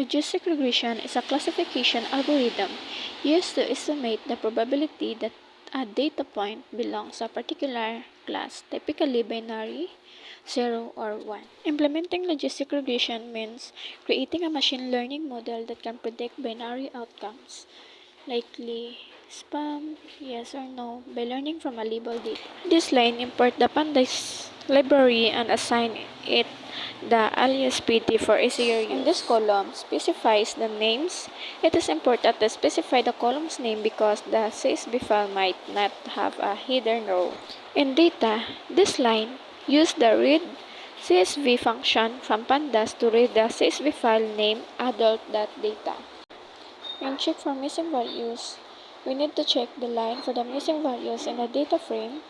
Logistic regression is a classification algorithm used to estimate the probability that a data point belongs to a particular class, typically binary, 0 or 1. Implementing logistic regression means creating a machine learning model that can predict binary outcomes, likely, spam, yes or no, by learning from a labeled data. This line import the pandas library and assign it the alias PD for easier use. And this column specifies the names. It is important to specify the column's name because the CSV file might not have a hidden row. In data, this line uses the read CSV function from pandas to read the CSV file name adult.data. And check for missing values. We need to check the line for the missing values in the data frame.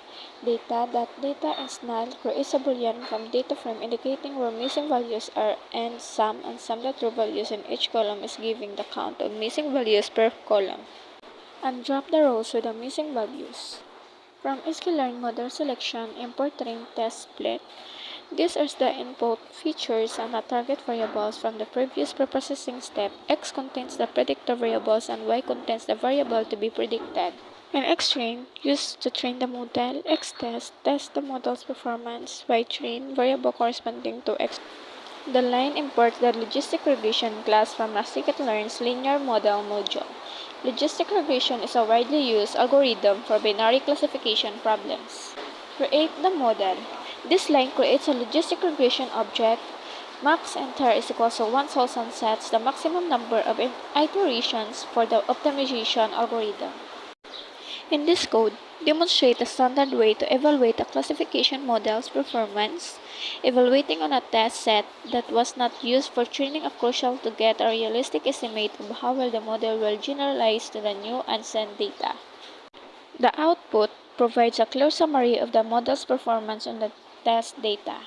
Data.data is null creates a boolean from data frame indicating where missing values are and sum the true values in each column is giving the count of missing values per column. And drop the rows with the missing values. From sklearn model selection, import train test split. These are the input features and the target variables from the previous preprocessing step. X contains the predictor variables and Y contains the variable to be predicted. And X-train used to train the model. X-test test the model's performance. Y-train variable corresponding to X. The line imports the logistic regression class from the scikit-learn's linear model module. Logistic regression is a widely used algorithm for binary classification problems. Create the model. This line creates a logistic regression object. Max enter is equal to 1000 sets the maximum number of iterations for the optimization algorithm. In this code, demonstrate a standard way to evaluate a classification model's performance. Evaluating on a test set that was not used for training is crucial to get a realistic estimate of how well the model will generalize to the new unsent data. The output provides a clear summary of the model's performance on the test data.